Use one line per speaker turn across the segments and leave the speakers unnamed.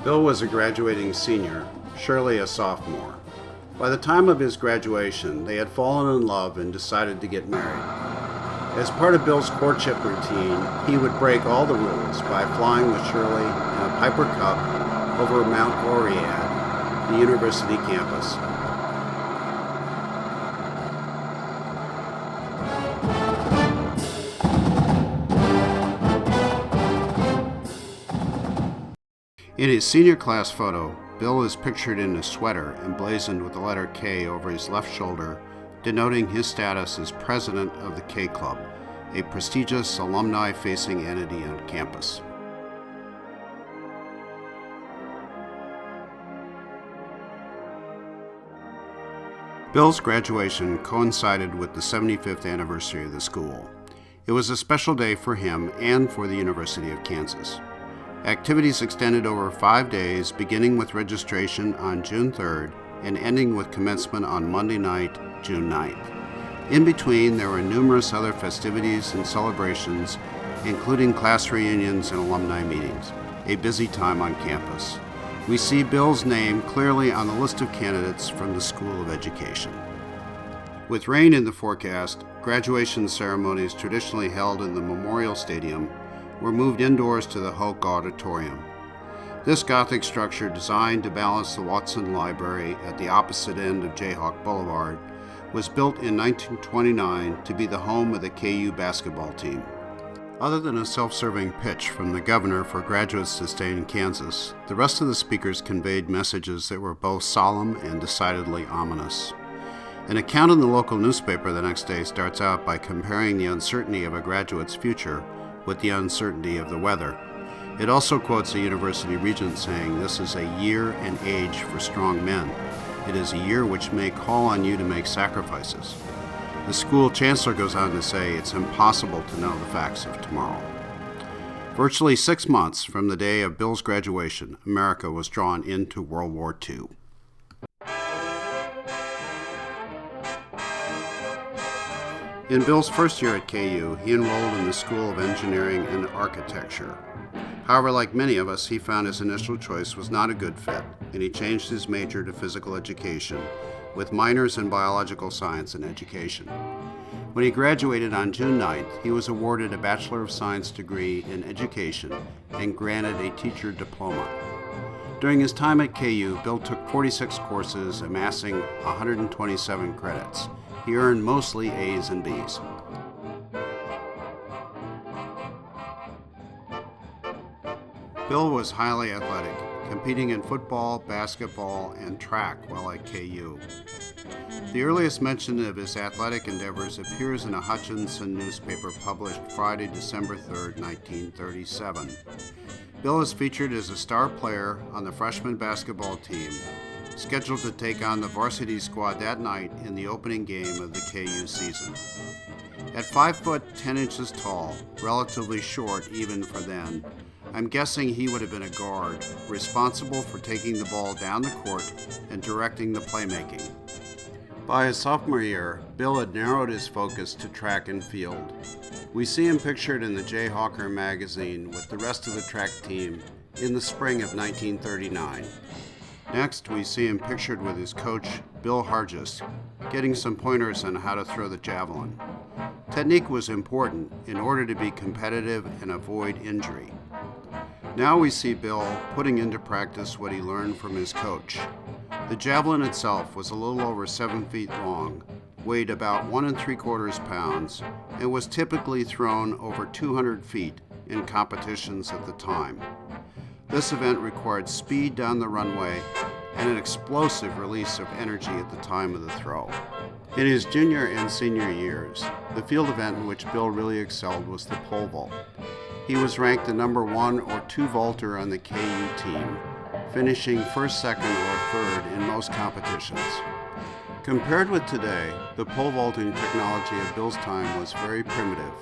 Bill was a graduating senior, Shirley a sophomore. By the time of his graduation, they had fallen in love and decided to get married. As part of Bill's courtship routine, he would break all the rules by flying with Shirley in a Piper Cub over Mount Oread, the university campus. In his senior class photo, Bill is pictured in a sweater emblazoned with the letter K over his left shoulder, denoting his status as president of the K Club, a prestigious alumni-facing entity on campus. Bill's graduation coincided with the 75th anniversary of the school. It was a special day for him and for the University of Kansas. Activities extended over 5 days, beginning with registration on June 3rd and ending with commencement on Monday night, June 9th. In between, there were numerous other festivities and celebrations, including class reunions and alumni meetings. A busy time on campus. We see Bill's name clearly on the list of candidates from the School of Education. With rain in the forecast, graduation ceremonies traditionally held in the Memorial Stadium were moved indoors to the Hoke Auditorium. This Gothic structure, designed to balance the Watson Library at the opposite end of Jayhawk Boulevard, was built in 1929 to be the home of the KU basketball team. Other than a self-serving pitch from the governor for graduates to stay in Kansas, the rest of the speakers conveyed messages that were both solemn and decidedly ominous. An account in the local newspaper the next day starts out by comparing the uncertainty of a graduate's future with the uncertainty of the weather. It also quotes a university regent saying, "This is a year and age for strong men. It is a year which may call on you to make sacrifices." The school chancellor goes on to say it's impossible to know the facts of tomorrow. Virtually 6 months from the day of Bill's graduation, America was drawn into World War II. In Bill's first year at KU, he enrolled in the School of Engineering and Architecture. However, like many of us, he found his initial choice was not a good fit, and he changed his major to physical education, with minors in biological science and education. When he graduated on June 9th, he was awarded a Bachelor of Science degree in education and granted a teacher diploma. During his time at KU, Bill took 46 courses, amassing 127 credits. He earned mostly A's and B's. Bill was highly athletic, competing in football, basketball, and track while at KU. The earliest mention of his athletic endeavors appears in a Hutchinson newspaper published Friday, December 3, 1937. Bill is featured as a star player on the freshman basketball team, scheduled to take on the varsity squad that night in the opening game of the KU season. At 5 foot 10 inches tall, relatively short even for then, I'm guessing he would have been a guard, responsible for taking the ball down the court and directing the playmaking. By his sophomore year, Bill had narrowed his focus to track and field. We see him pictured in the Jayhawker magazine with the rest of the track team in the spring of 1939. Next, we see him pictured with his coach, Bill Hargis, getting some pointers on how to throw the javelin. Technique was important in order to be competitive and avoid injury. Now we see Bill putting into practice what he learned from his coach. The javelin itself was a little over 7 feet long, weighed about 1 3/4 pounds, and was typically thrown over 200 feet in competitions at the time. This event required speed down the runway and an explosive release of energy at the time of the throw. In his junior and senior years, the field event in which Bill really excelled was the pole vault. He was ranked the number 1 or 2 vaulter on the KU team, finishing first, second, or third in most competitions. Compared with today, the pole vaulting technology of Bill's time was very primitive.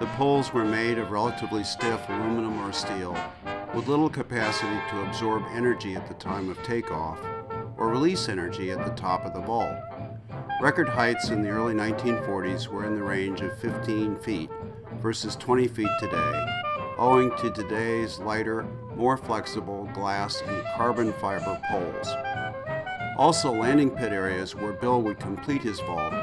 The poles were made of relatively stiff aluminum or steel, with little capacity to absorb energy at the time of takeoff or release energy at the top of the vault. Record heights in the early 1940s were in the range of 15 feet versus 20 feet today, owing to today's lighter, more flexible glass and carbon fiber poles. Also, landing pit areas where Bill would complete his vault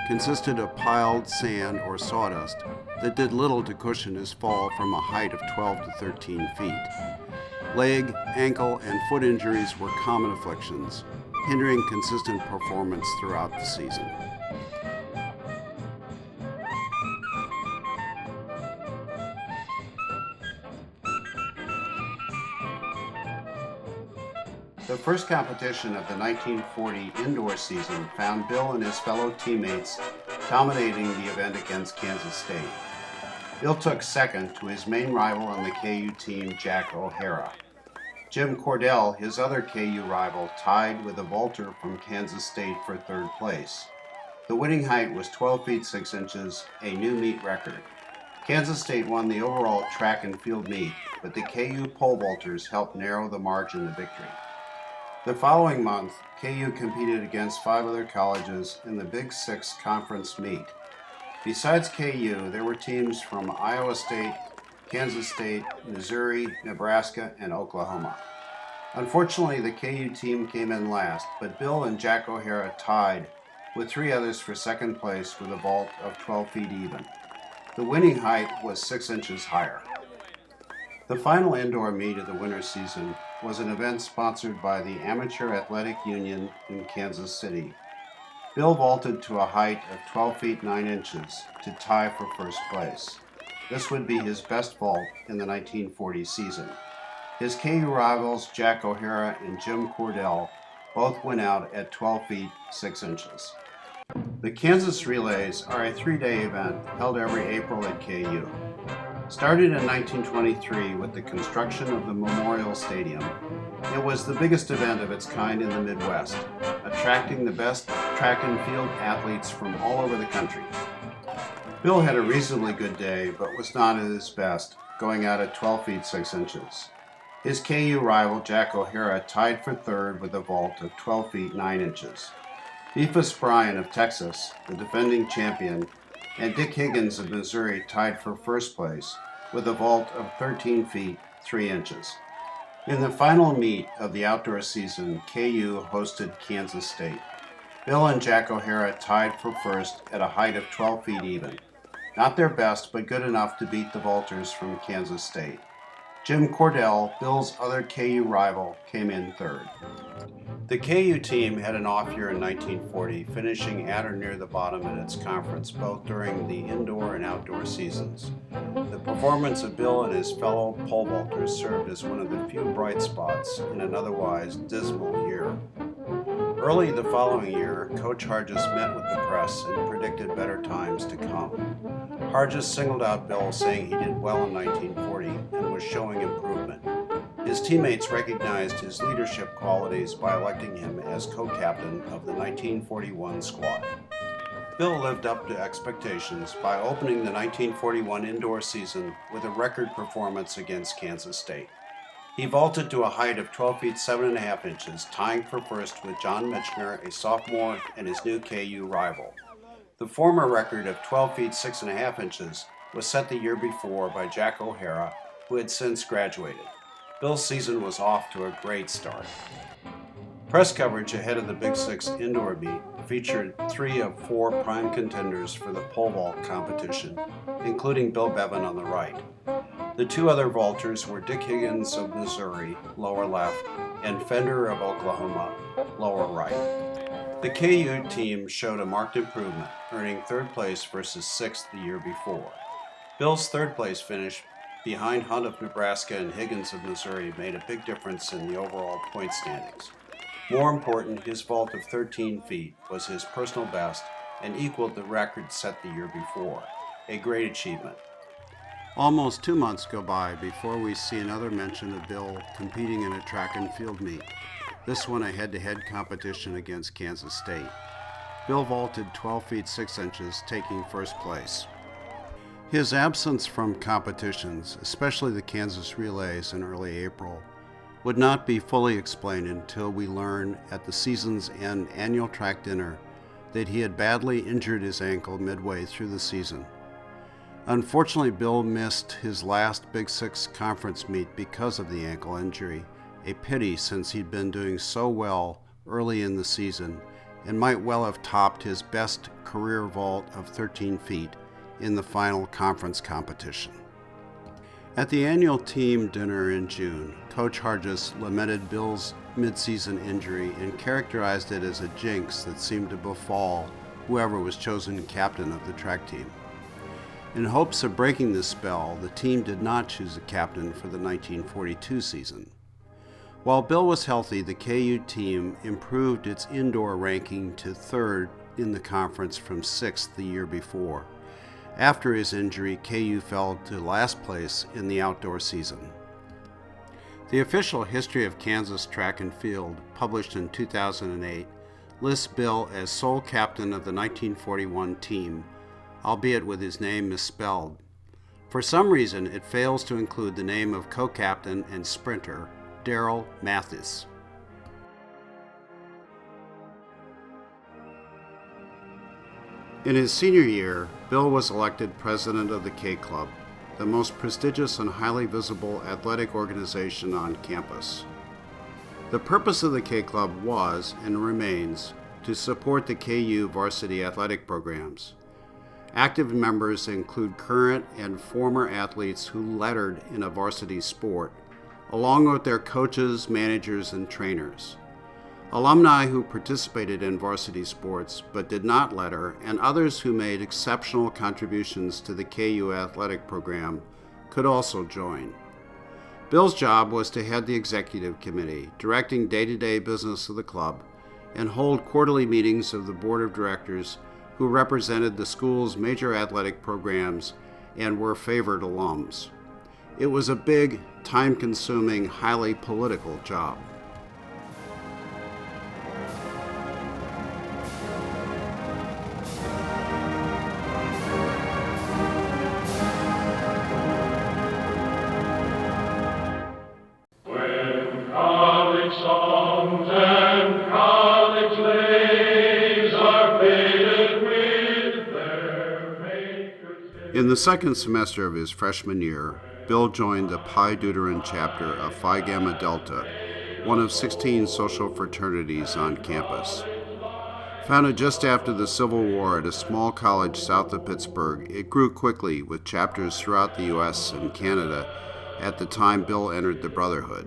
consisted of piled sand or sawdust that did little to cushion his fall from a height of 12 to 13 feet. Leg, ankle, and foot injuries were common afflictions, hindering consistent performance throughout the season. The first competition of the 1940 indoor season found Bill and his fellow teammates dominating the event against Kansas State. Bill took second to his main rival on the KU team, Jack O'Hara. Jim Cordell, his other KU rival, tied with a vaulter from Kansas State for third place. The winning height was 12 feet 6 inches, a new meet record. Kansas State won the overall track and field meet, but the KU pole vaulters helped narrow the margin of victory. The following month, KU competed against 5 other colleges in the Big Six Conference meet. Besides KU, there were teams from Iowa State, Kansas State, Missouri, Nebraska, and Oklahoma. Unfortunately, the KU team came in last, but Bill and Jack O'Hara tied with 3 others for second place with a vault of 12 feet even. The winning height was 6 inches higher. The final indoor meet of the winter season was an event sponsored by the Amateur Athletic Union in Kansas City. Bill vaulted to a height of 12 feet 9 inches to tie for first place. This would be his best vault in the 1940 season. His KU rivals, Jack O'Hara and Jim Cordell, both went out at 12 feet 6 inches. The Kansas Relays are a 3-day event held every April at KU. Started in 1923 with the construction of the Memorial Stadium, it was the biggest event of its kind in the Midwest, attracting the best track and field athletes from all over the country. Bill had a reasonably good day, but was not at his best, going out at 12 feet 6 inches. His KU rival, Jack O'Hara, tied for third with a vault of 12 feet 9 inches. Beefus Bryan of Texas, the defending champion, and Dick Higgins of Missouri tied for first place with a vault of 13 feet 3 inches. In the final meet of the outdoor season, KU hosted Kansas State. Bill and Jack O'Hara tied for first at a height of 12 feet even. Not their best, but good enough to beat the vaulters from Kansas State. Jim Cordell, Bill's other KU rival, came in third. The KU team had an off year in 1940, finishing at or near the bottom in its conference, both during the indoor and outdoor seasons. The performance of Bill and his fellow pole vaulters served as one of the few bright spots in an otherwise dismal year. Early the following year, Coach Hargis met with the press and predicted better times to come. Hargis singled out Bill, saying he did well in 1940 and was showing improvement. His teammates recognized his leadership qualities by electing him as co-captain of the 1941 squad. Bill lived up to expectations by opening the 1941 indoor season with a record performance against Kansas State. He vaulted to a height of 12 feet 7.5 inches, tying for first with John Michener, a sophomore, and his new KU rival. The former record of 12 feet 6.5 inches was set the year before by Jack O'Hara, who had since graduated. Bill's season was off to a great start. Press coverage ahead of the Big Six indoor meet featured 3 of 4 prime contenders for the pole vault competition, including Bill Beven on the right. The 2 other vaulters were Dick Higgins of Missouri, lower left, and Fender of Oklahoma, lower right. The KU team showed a marked improvement, earning third place versus sixth the year before. Bill's third place finish behind Hunt of Nebraska and Higgins of Missouri made a big difference in the overall point standings. More important, his vault of 13 feet was his personal best and equaled the record set the year before. A great achievement. Almost 2 months go by before we see another mention of Bill competing in a track and field meet, this one a head-to-head competition against Kansas State. Bill vaulted 12 feet 6 inches, taking first place. His absence from competitions, especially the Kansas Relays in early April, would not be fully explained until we learn at the season's end annual track dinner that he had badly injured his ankle midway through the season. Unfortunately, Bill missed his last Big Six conference meet because of the ankle injury, a pity since he'd been doing so well early in the season and might well have topped his best career vault of 13 feet in the final conference competition. At the annual team dinner in June, Coach Hargis lamented Bill's midseason injury and characterized it as a jinx that seemed to befall whoever was chosen captain of the track team. In hopes of breaking the spell, the team did not choose a captain for the 1942 season. While Bill was healthy, the KU team improved its indoor ranking to third in the conference from sixth the year before. After his injury, KU fell to last place in the outdoor season. The official History of Kansas Track and Field, published in 2008, lists Bill as sole captain of the 1941 team, albeit with his name misspelled. For some reason, it fails to include the name of co-captain and sprinter, Darrell Mathis. In his senior year, Bill was elected president of the K Club, the most prestigious and highly visible athletic organization on campus. The purpose of the K Club was, and remains, to support the KU varsity athletic programs. Active members include current and former athletes who lettered in a varsity sport, along with their coaches, managers, and trainers. Alumni who participated in varsity sports but did not letter, and others who made exceptional contributions to the KU athletic program could also join. Bill's job was to head the executive committee, directing day-to-day business of the club, and hold quarterly meetings of the board of directors who represented the school's major athletic programs and were favored alums. It was a big, time-consuming, highly political job. In the second semester of his freshman year, Bill joined the Pi Deuteran chapter of Phi Gamma Delta, one of 16 social fraternities on campus. Founded just after the Civil War at a small college south of Pittsburgh, it grew quickly with chapters throughout the U.S. and Canada at the time Bill entered the Brotherhood.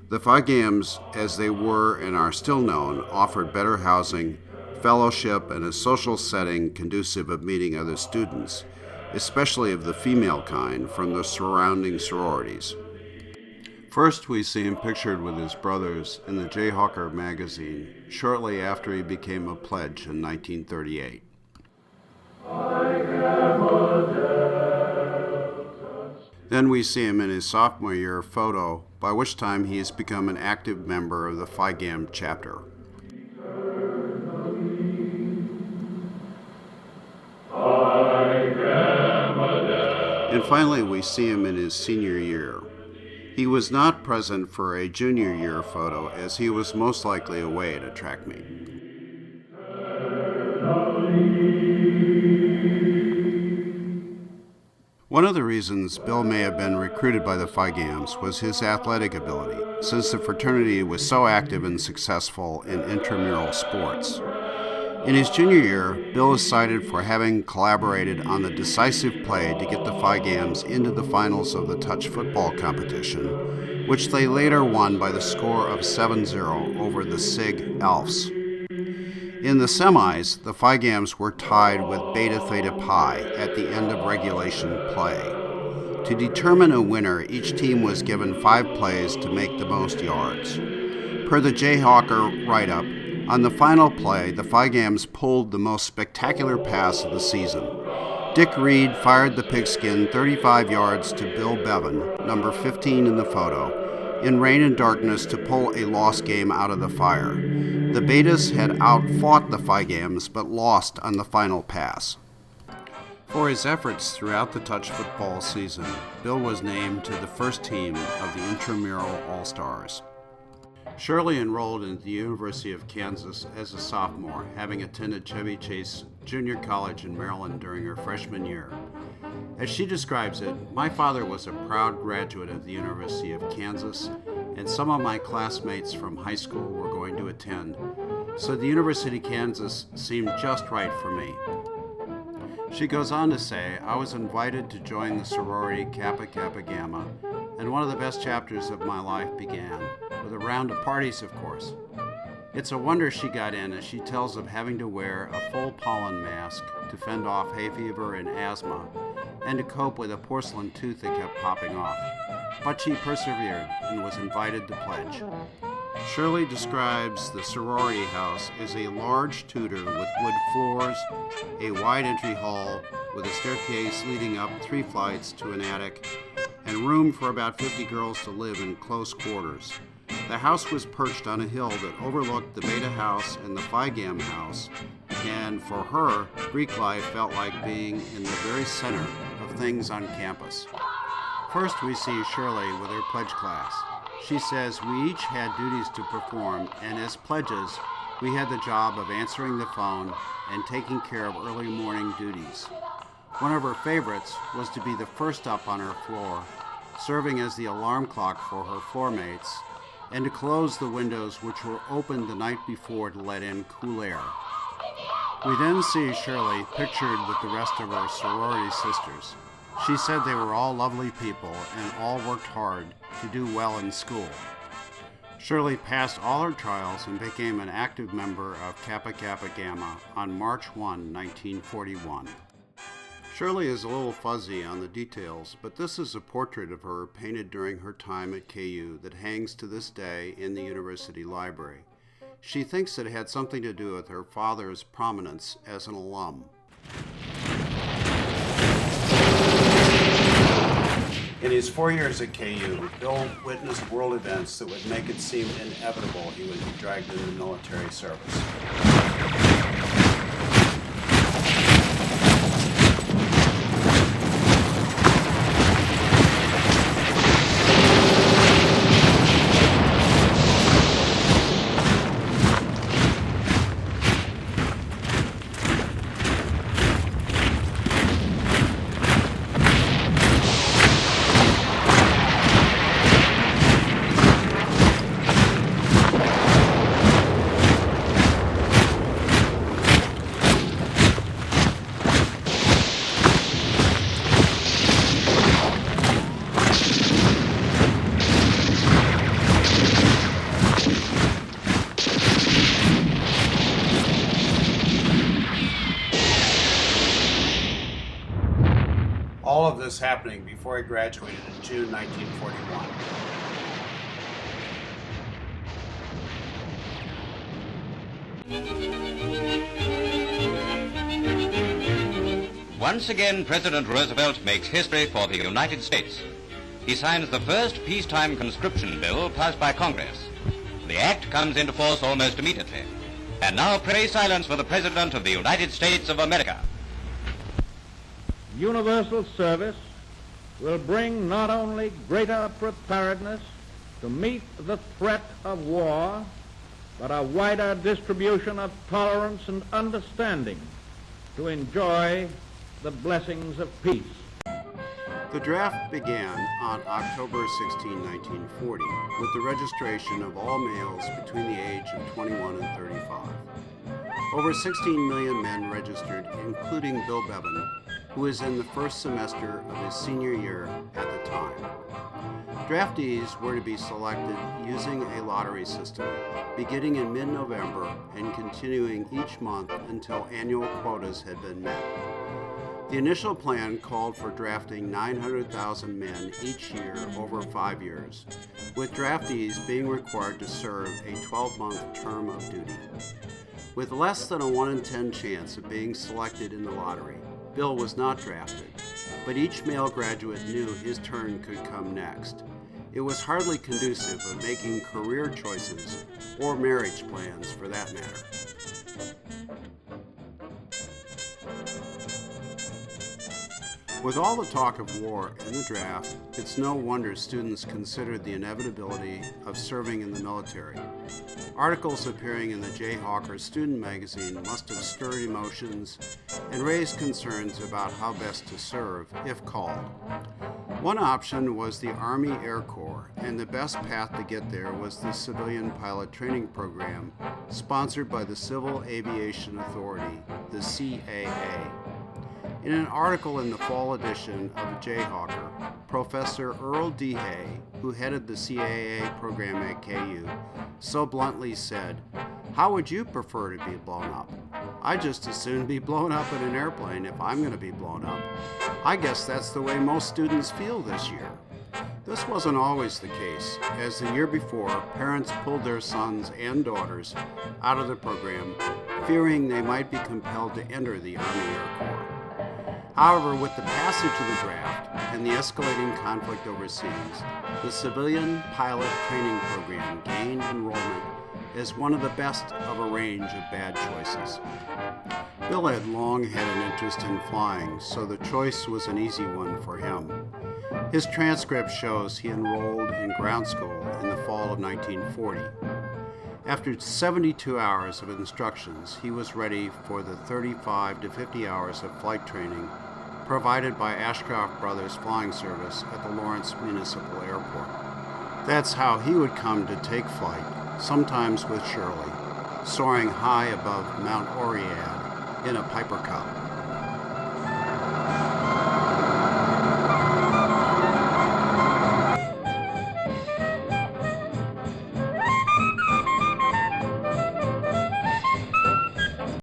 The Phi Gams, as they were and are still known, offered better housing, fellowship, and a social setting conducive of meeting other students, especially of the female kind, from the surrounding sororities. First, we see him pictured with his brothers in the Jayhawker magazine shortly after he became a pledge in 1938. Then we see him in his sophomore year photo, by which time he has become an active member of the Phi Gam chapter. And finally, we see him in his senior year. He was not present for a junior year photo, as he was most likely away at a track meet. One of the reasons Bill may have been recruited by the Phi Gams was his athletic ability, since the fraternity was so active and successful in intramural sports. In his junior year, Bill is cited for having collaborated on the decisive play to get the Phi Gams into the finals of the touch football competition, which they later won by the score of 7-0 over the Sig Alfs. In the semis, the Phi Gams were tied with Beta Theta Pi at the end of regulation play. To determine a winner, each team was given 5 plays to make the most yards. Per the Jayhawker write-up, on the final play, the Phi Gams pulled the most spectacular pass of the season. Dick Reed fired the pigskin 35 yards to Bill Beven, number 15 in the photo, in rain and darkness to pull a lost game out of the fire. The Betas had outfought the Phi Gams but lost on the final pass. For his efforts throughout the touch football season, Bill was named to the first team of the Intramural All-Stars. Shirley enrolled into the University of Kansas as a sophomore, having attended Chevy Chase Junior College in Maryland during her freshman year. As she describes it, my father was a proud graduate of the University of Kansas, and some of my classmates from high school were going to attend, so the University of Kansas seemed just right for me. She goes on to say, I was invited to join the sorority Kappa Kappa Gamma, and one of the best chapters of my life began, with a round of parties, of course. It's a wonder she got in, as she tells of having to wear a full pollen mask to fend off hay fever and asthma, and to cope with a porcelain tooth that kept popping off. But she persevered and was invited to pledge. Shirley describes the sorority house as a large Tudor with wood floors, a wide entry hall with a staircase leading up 3 flights to an attic, and room for about 50 girls to live in close quarters. The house was perched on a hill that overlooked the Beta House and the Phi Gamma House, and for her, Greek life felt like being in the very center of things on campus. First, we see Shirley with her pledge class. She says we each had duties to perform, and as pledges, we had the job of answering the phone and taking care of early morning duties. One of her favorites was to be the first up on her floor, serving as the alarm clock for her floor mates, and to close the windows which were opened the night before to let in cool air. We then see Shirley pictured with the rest of her sorority sisters. She said they were all lovely people and all worked hard to do well in school. Shirley passed all her trials and became an active member of Kappa Kappa Gamma on March 1, 1941. Shirley is a little fuzzy on the details, but this is a portrait of her painted during her time at KU that hangs to this day in the university library. She thinks it had something to do with her father's prominence as an alum. In his 4 years at KU, Bill witnessed world events that would make it seem inevitable he would be dragged into military service. All of this happening before he graduated in June 1941.
Once again, President Roosevelt makes history for the United States. He signs the first peacetime conscription bill passed by Congress. The act comes into force almost immediately. And now pray silence for the President of the United States of America.
Universal service will bring not only greater preparedness to meet the threat of war, but a wider distribution of tolerance and understanding to enjoy the blessings of peace.
The draft began on October 16, 1940, with the registration of all males between the age of 21 and 35. Over 16 million men registered, including Bill Beven, who was in the first semester of his senior year at the time. Draftees were to be selected using a lottery system, beginning in mid-November and continuing each month until annual quotas had been met. The initial plan called for drafting 900,000 men each year over 5 years, with draftees being required to serve a 12-month term of duty. With less than a 1 in 10 chance of being selected in the lottery, Bill was not drafted, but each male graduate knew his turn could come next. It was hardly conducive of making career choices or marriage plans for that matter. With all the talk of war and the draft, it's no wonder students considered the inevitability of serving in the military. Articles appearing in the Jayhawker student magazine must have stirred emotions and raised concerns about how best to serve, if called. One option was the Army Air Corps, and the best path to get there was the Civilian Pilot Training Program, sponsored by the Civil Aviation Authority, the CAA. In an article in the fall edition of Jayhawker, Professor Earl D. Hay, who headed the CAA program at KU, so bluntly said, "How would you prefer to be blown up? I'd just as soon be blown up in an airplane if I'm going to be blown up. I guess that's the way most students feel this year." This wasn't always the case, as the year before, parents pulled their sons and daughters out of the program, fearing they might be compelled to enter the Army Air Corps. However, with the passage of the draft and the escalating conflict overseas, the Civilian Pilot Training Program gained enrollment as one of the best of a range of bad choices. Bill had long had an interest in flying, so the choice was an easy one for him. His transcript shows he enrolled in ground school in the fall of 1940. After 72 hours of instructions, he was ready for the 35 to 50 hours of flight training provided by Ashcroft Brothers Flying Service at the Lawrence Municipal Airport. That's how he would come to take flight, sometimes with Shirley, soaring high above Mount Oread in a Piper Cub.